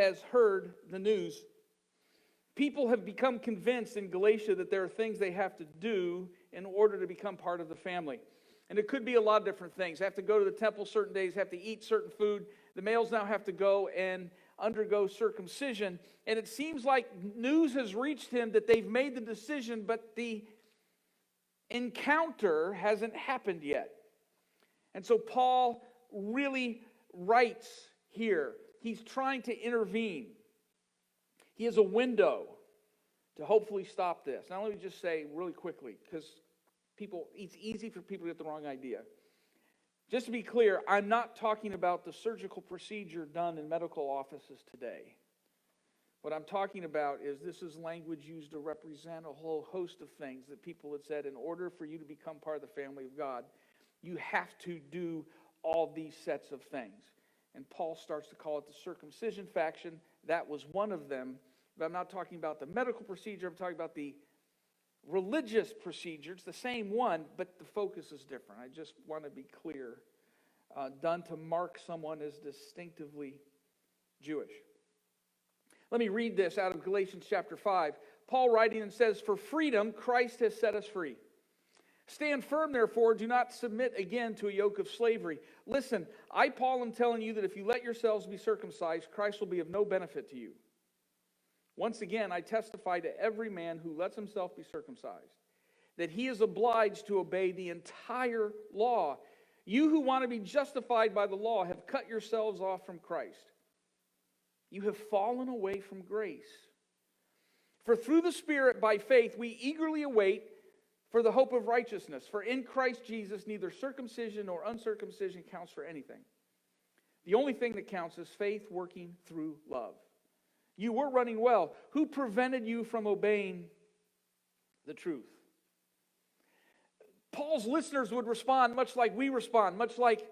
has heard the news. People have become convinced in Galatia that there are things they have to do in order to become part of the family. And it could be a lot of different things. They have to go to the temple certain days, have to eat certain food. The males now have to go and undergo circumcision. And it seems like news has reached him that they've made the decision, but the encounter hasn't happened yet. And so Paul really writes here. He's trying to intervene. He has a window to hopefully stop this. Now let me just say really quickly, because it's easy for people to get the wrong idea. Just to be clear, I'm not talking about the surgical procedure done in medical offices today. What I'm talking about is this is language used to represent a whole host of things that people had said in order for you to become part of the family of God, you have to do all these sets of things. And Paul starts to call it the circumcision faction. That was one of them. But I'm not talking about the medical procedure. I'm talking about the religious procedure. It's the same one, but the focus is different. I just want to be clear. Done to mark someone as distinctively Jewish. Let me read this out of Galatians chapter 5. Paul writing and says, "For freedom Christ has set us free. Stand firm, therefore, do not submit again to a yoke of slavery. Listen, I, Paul, am telling you that if you let yourselves be circumcised, Christ will be of no benefit to you. Once again, I testify to every man who lets himself be circumcised, that he is obliged to obey the entire law. You who want to be justified by the law have cut yourselves off from Christ. You have fallen away from grace. For through the Spirit, by faith, we eagerly await for the hope of righteousness. For in Christ Jesus, neither circumcision nor uncircumcision counts for anything. The only thing that counts is faith working through love. You were running well. Who prevented you from obeying the truth?" Paul's listeners would respond much like we respond, much like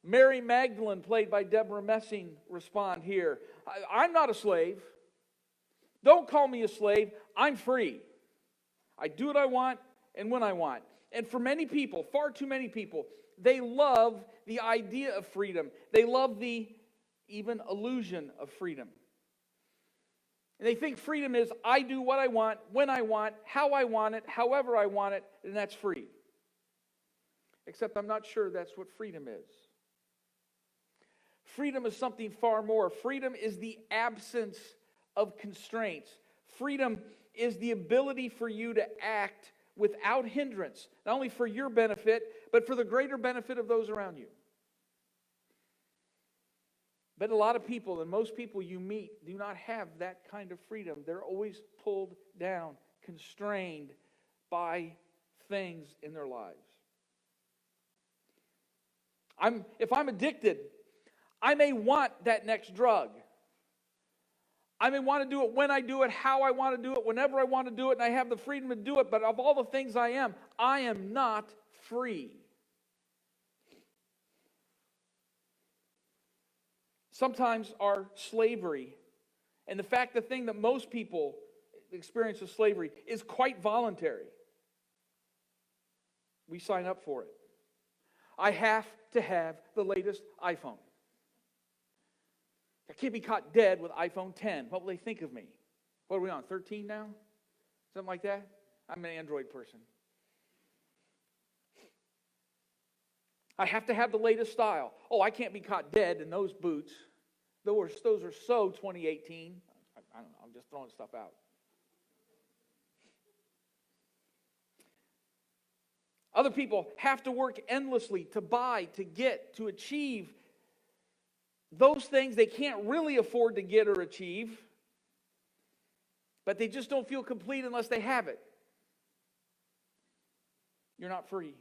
Mary Magdalene, played by Deborah Messing, respond here. I'm not a slave. Don't call me a slave. I'm free. I do what I want and when I want. And for many people, far too many people, they love the idea of freedom. They love the even illusion of freedom. And they think freedom is I do what I want, when I want, how I want it, however I want it, and that's free. Except I'm not sure that's what freedom is. Freedom is something far more. Freedom is the absence of constraints. Freedom is the ability for you to act without hindrance, not only for your benefit, but for the greater benefit of those around you. But a lot of people, and most people you meet, do not have that kind of freedom. They're always pulled down, constrained by things in their lives. If I'm addicted, I may want that next drug. I may want to do it when I do it, how I want to do it, whenever I want to do it, and I have the freedom to do it, but of all the things I am not free. Sometimes our slavery, and the thing that most people experience with slavery is quite voluntary. We sign up for it. I have to have the latest iPhone. I can't be caught dead with iPhone 10. What will they think of me? What are we on, 13 now? Something like that? I'm an Android person. I have to have the latest style. Oh, I can't be caught dead in those boots. Those are so 2018. I don't know, I'm just throwing stuff out. Other people have to work endlessly to buy, to get, to achieve those things they can't really afford to get or achieve, but they just don't feel complete unless they have it. You're not free.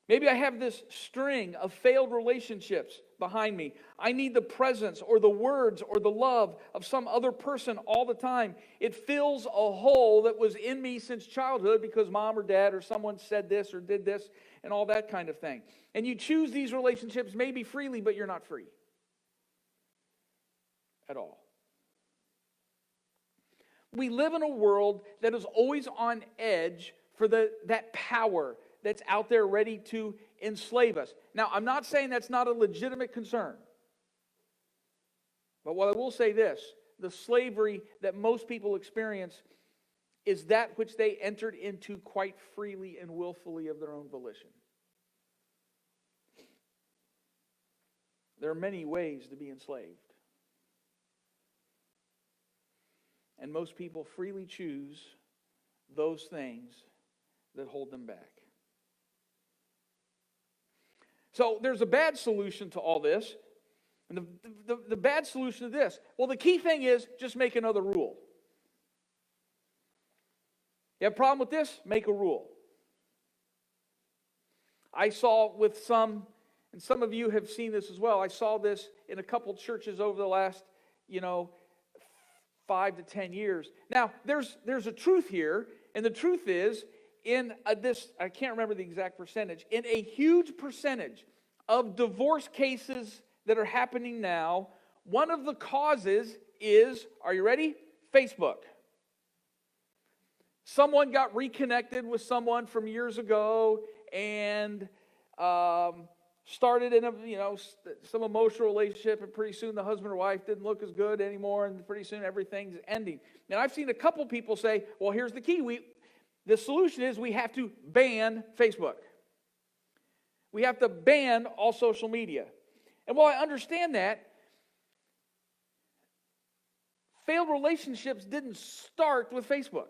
Maybe I have this string of failed relationships behind me. I need the presence or the words or the love of some other person all the time. It fills a hole that was in me since childhood because mom or dad or someone said this or did this and all that kind of thing. And you choose these relationships maybe freely, but you're not free at all. We live in a world that is always on edge for that power that's out there ready to enslave us. Now, I'm not saying that's not a legitimate concern. But what I will say this, the slavery that most people experience is that which they entered into quite freely and willfully of their own volition. There are many ways to be enslaved. And most people freely choose those things that hold them back. So there's a bad solution to all this. And the bad solution to this, well, the key thing is just make another rule. You have a problem with this? Make a rule. I saw with some, and some of you have seen this as well, I saw this in a couple churches over the last, 5 to 10 years. Now, there's a truth here, and the truth is, in this, I can't remember the exact percentage, in a huge percentage of divorce cases that are happening now, one of the causes is, are you ready? Facebook. Someone got reconnected with someone from years ago and started in some emotional relationship, and pretty soon the husband or wife didn't look as good anymore, and pretty soon everything's ending. And I've seen a couple people say, well, here's the key. The solution is we have to ban Facebook. We have to ban all social media. And while I understand that, failed relationships didn't start with Facebook.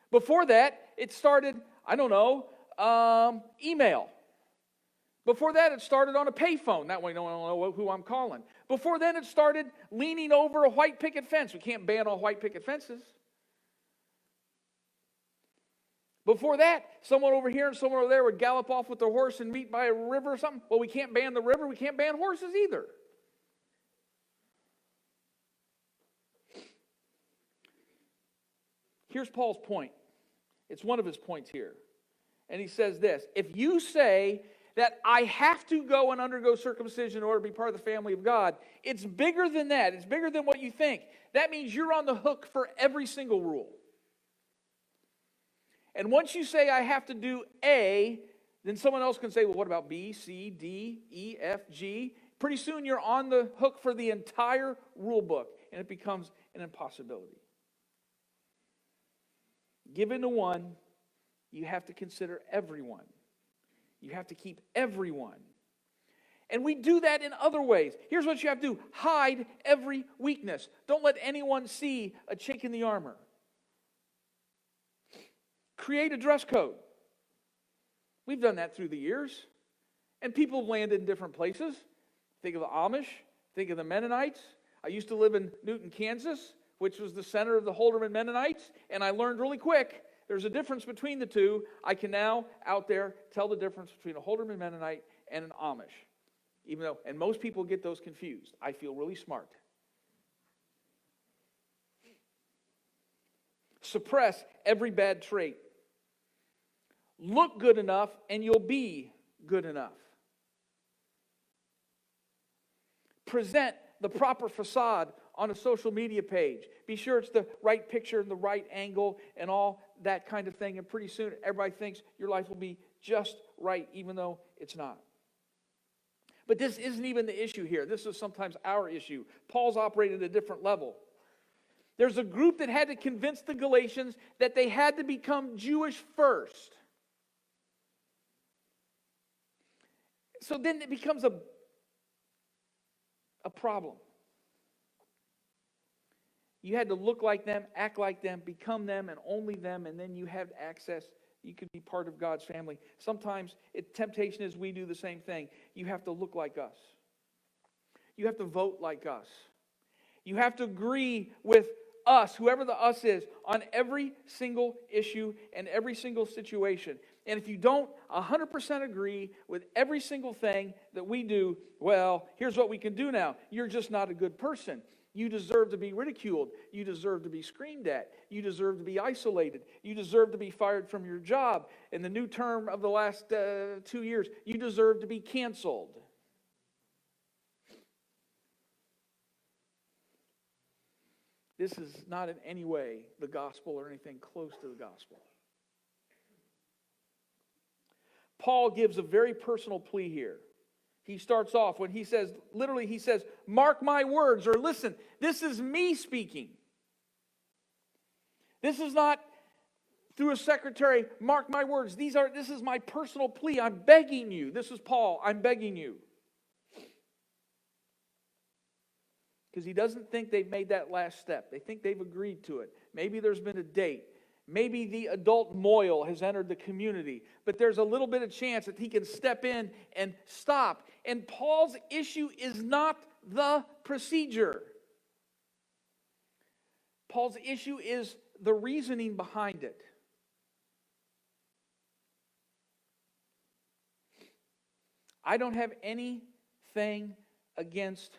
Before that, it started, email. Before that, it started on a payphone. That way, no one will know who I'm calling. Before then, it started leaning over a white picket fence. We can't ban all white picket fences. Before that, someone over here and someone over there would gallop off with their horse and meet by a river or something. Well, we can't ban the river. We can't ban horses either. Here's Paul's point. It's one of his points here. And he says this: if you say that I have to go and undergo circumcision in order to be part of the family of God, it's bigger than that. It's bigger than what you think. That means you're on the hook for every single rule. And once you say I have to do A, then someone else can say, well, what about B, C, D, E, F, G? Pretty soon you're on the hook for the entire rule book, and it becomes an impossibility. Given to one, you have to consider everyone. You have to keep everyone. And we do that in other ways. Here's what you have to do. Hide every weakness. Don't let anyone see a chink in the armor. Create a dress code. We've done that through the years. And people have landed in different places. Think of the Amish. Think of the Mennonites. I used to live in Newton, Kansas, which was the center of the Holderman Mennonites. And I learned really quick, there's a difference between the two. I can now, out there, tell the difference between a Holderman Mennonite and an Amish. And most people get those confused. I feel really smart. Suppress every bad trait. Look good enough and you'll be good enough. Present the proper facade on a social media page. Be sure it's the right picture and the right angle and all that kind of thing. And pretty soon everybody thinks your life will be just right, even though it's not. But this isn't even the issue here. This is sometimes our issue. Paul's operated at a different level. There's a group that had to convince the Galatians that they had to become Jewish first. So then it becomes a problem. You had to look like them, act like them, become them, and only them, and then you have access. You could be part of God's family. Sometimes temptation is we do the same thing. You have to look like us. You have to vote like us. You have to agree with us, whoever the us is, on every single issue and every single situation. And if you don't 100% agree with every single thing that we do, well, here's what we can do now. You're just not a good person. You deserve to be ridiculed. You deserve to be screamed at. You deserve to be isolated. You deserve to be fired from your job. In the new term of the last 2 years, you deserve to be canceled. This is not in any way the gospel or anything close to the gospel. Paul gives a very personal plea here. He starts off when he says, literally he says, mark my words, or listen, this is me speaking. This is not through a secretary, mark my words. This is my personal plea. I'm begging you. This is Paul. I'm begging you. Because he doesn't think they've made that last step. They think they've agreed to it. Maybe there's been a date. Maybe the adult moil has entered the community. But there's a little bit of chance that he can step in and stop. And Paul's issue is not the procedure. Paul's issue is the reasoning behind it. I don't have anything against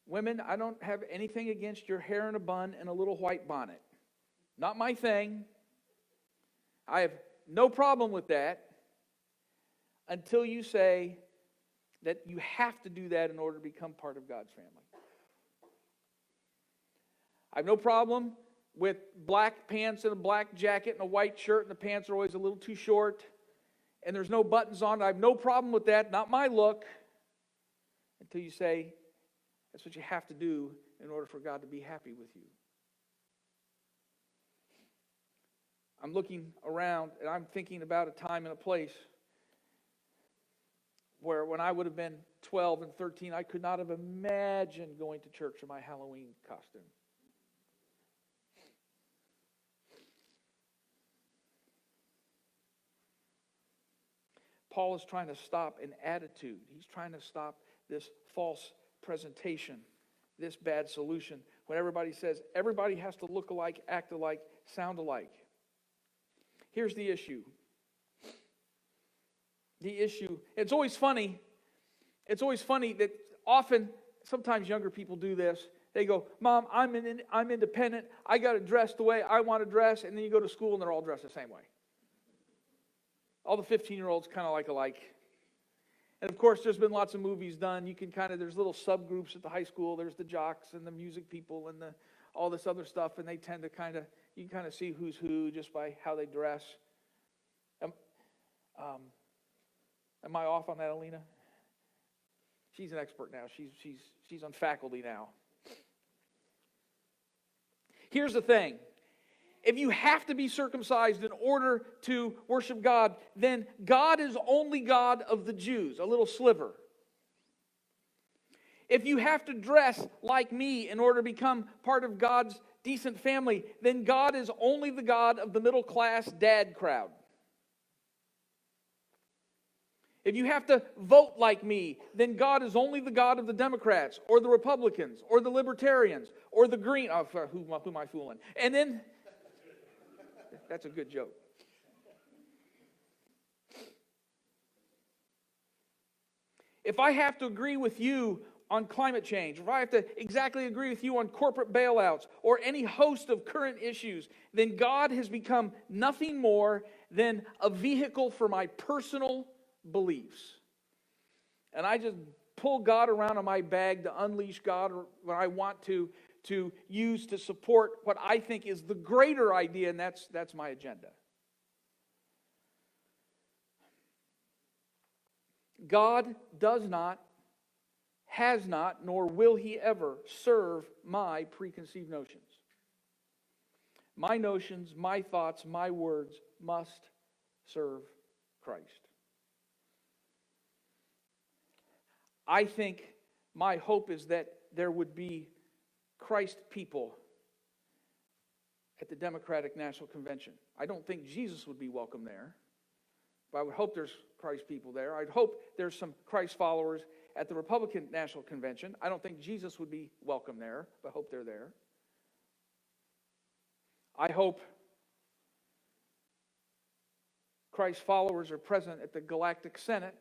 women. I don't have anything against your hair in a bun and a little white bonnet. Not my thing. I have no problem with that until you say that you have to do that in order to become part of God's family. I have no problem with black pants and a black jacket and a white shirt, and the pants are always a little too short and there's no buttons on it. I have no problem with that. Not my look. Until you say that's what you have to do in order for God to be happy with you. I'm looking around and I'm thinking about a time and a place where when I would have been 12 and 13, I could not have imagined going to church in my Halloween costume. Paul is trying to stop an attitude. He's trying to stop this false presentation, this bad solution. When everybody says everybody has to look alike, act alike, sound alike. Here's the issue. It's always funny that often, sometimes younger people do this. They go, Mom, I'm independent. I got to dress the way I want to dress. And then you go to school and they're all dressed the same way. All the 15-year-olds kind of like alike. And of course, there's been lots of movies done. You can there's little subgroups at the high school. There's the jocks and the music people and all this other stuff. And they tend to you can see who's who just by how they dress. Am I off on that, Alina? She's an expert now. She's on faculty now. Here's the thing. If you have to be circumcised in order to worship God, then God is only God of the Jews, a little sliver. If you have to dress like me in order to become part of God's decent family, then God is only the God of the middle class dad crowd. If you have to vote like me, then God is only the God of the Democrats or the Republicans or the Libertarians or the Green. Oh, who am I fooling? And then, that's a good joke. If I have to agree with you on climate change, if I have to exactly agree with you on corporate bailouts or any host of current issues, then God has become nothing more than a vehicle for my personal beliefs. And I just pull God around in my bag to unleash God when I want to use to support what I think is the greater idea, and that's my agenda. God does not, has not, nor will He ever serve my preconceived notions. My notions, my thoughts, my words must serve Christ. I think my hope is that there would be Christ people at the Democratic National Convention. I don't think Jesus would be welcome there, but I would hope there's Christ people there. I'd hope there's some Christ followers at the Republican National Convention. I don't think Jesus would be welcome there, but I hope they're there. I hope Christ followers are present at the Galactic Senate.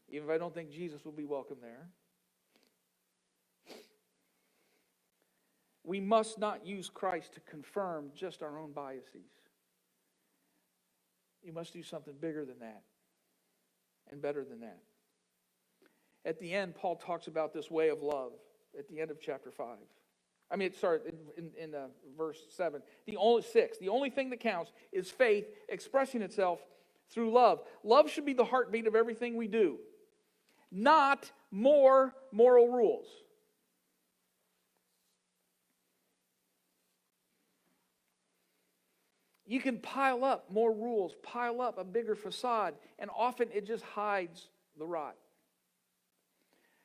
Even if I don't think Jesus will be welcome there. We must not use Christ to confirm just our own biases. You must do something bigger than that and better than that. At the end, Paul talks about this way of love at the end of chapter 5. I mean, sorry, in verse 7. The only thing that counts is faith expressing itself through love. Love should be the heartbeat of everything we do, not more moral rules. You can pile up more rules, pile up a bigger facade, and often it just hides the rot.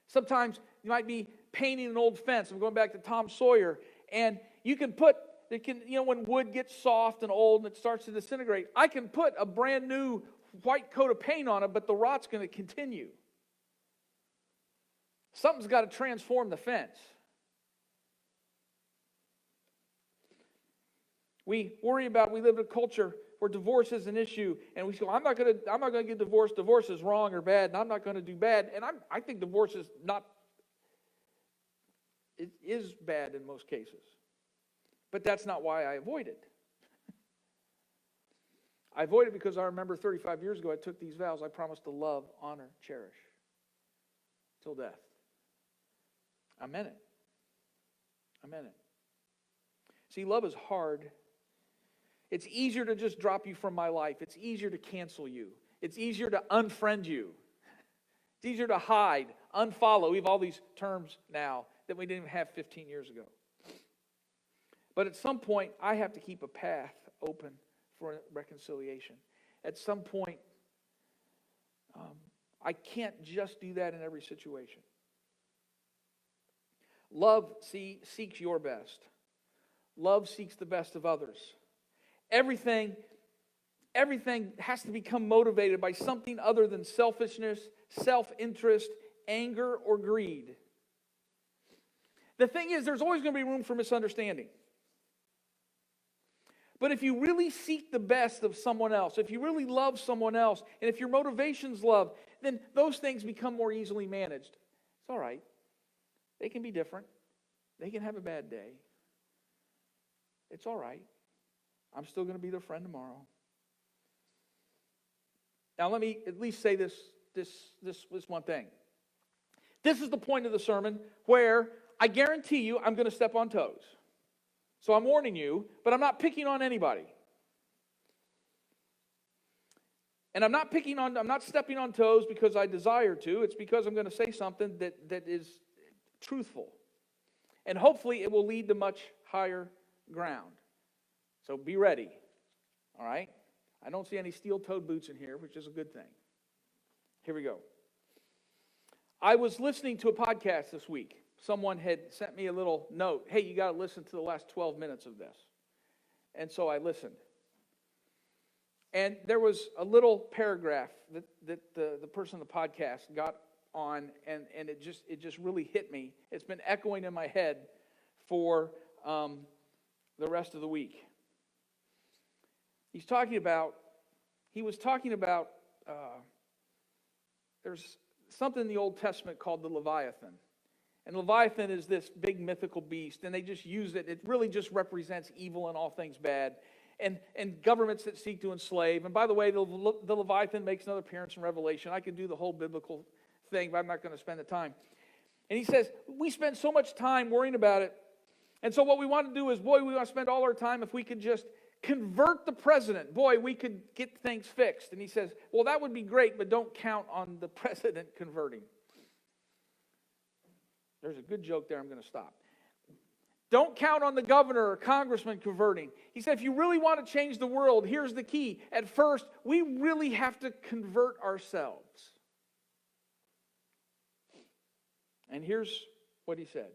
Sometimes you might be painting an old fence. I'm going back to Tom Sawyer, and you can put, when wood gets soft and old and it starts to disintegrate, I can put a brand new white coat of paint on it, but the rot's going to continue. Something's got to transform the fence. We live in a culture where divorce is an issue, and we say, I'm not going to get divorced. Divorce is wrong or bad, and I'm not going to do bad. And I think divorce is it is bad in most cases. But that's not why I avoid it. I avoid it because I remember 35 years ago I took these vows. I promised to love, honor, cherish till death. I meant it. See, love is hard. It's easier to just drop you from my life. It's easier to cancel you. It's easier to unfriend you. It's easier to hide, unfollow. We have all these terms now that we didn't even have 15 years ago. But at some point, I have to keep a path open for reconciliation. At some point, I can't just do that in every situation. Love seeks your best. Love seeks the best of others. Everything has to become motivated by something other than selfishness, self-interest, anger, or greed. The thing is, there's always going to be room for misunderstanding. But if you really seek the best of someone else, if you really love someone else, and if your motivation's love, then those things become more easily managed. It's all right. They can be different. They can have a bad day. It's all right. I'm still going to be their friend tomorrow. Now, let me at least say this one thing. This is the point of the sermon where I guarantee you I'm going to step on toes. So I'm warning you, but I'm not picking on anybody. And I'm not stepping on toes because I desire to. It's because I'm going to say something that is truthful. And hopefully it will lead to much higher ground. So be ready. All right? I don't see any steel-toed boots in here, which is a good thing. Here we go. I was listening to a podcast this week. Someone had sent me a little note. Hey, you got to listen to the last 12 minutes of this. And so I listened. And there was a little paragraph that the person on the podcast got on, and it just really hit me. It's been echoing in my head for the rest of the week. He was talking about there's something in the Old Testament called the Leviathan. And Leviathan is this big mythical beast, and they just use it. It really just represents evil and all things bad. And governments that seek to enslave. And by the way, the Leviathan makes another appearance in Revelation. I could do the whole biblical thing, but I'm not going to spend the time. And he says, we spend so much time worrying about it. And so what we want to do is, we want to spend all our time if we could just convert the president. We could get things fixed. And he says, well, that would be great, but don't count on the president converting. There's a good joke there. I'm going to stop. Don't count on the governor or congressman converting. He said, if you really want to change the world, here's the key. At first, we really have to convert ourselves. And here's what he said.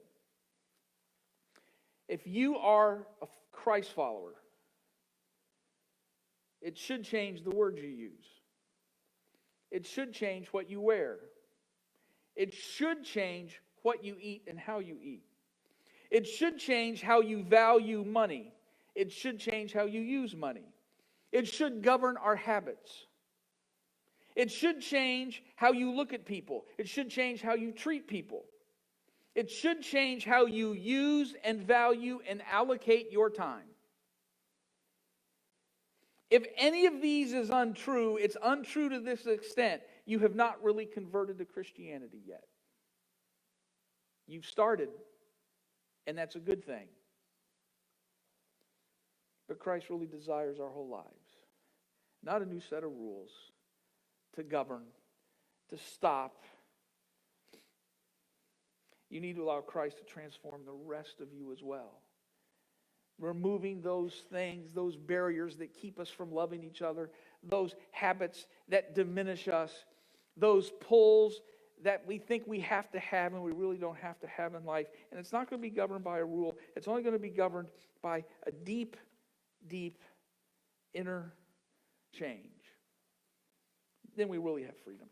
If you are a Christ follower, it should change the words you use. It should change what you wear. It should change what you eat and how you eat. It should change how you value money. It should change how you use money. It should govern our habits. It should change how you look at people. It should change how you treat people. It should change how you use and value and allocate your time. If any of these is untrue, it's untrue to this extent. You have not really converted to Christianity yet. You've started, And that's a good thing. But Christ really desires our whole lives. Not a new set of rules to govern, to stop. You need to allow Christ to transform the rest of you as well. Removing those things, those barriers that keep us from loving each other, those habits that diminish us, those pulls that we think we have to have and we really don't have to have in life. And it's not going to be governed by a rule. It's only going to be governed by a deep, deep inner change. Then we really have freedom.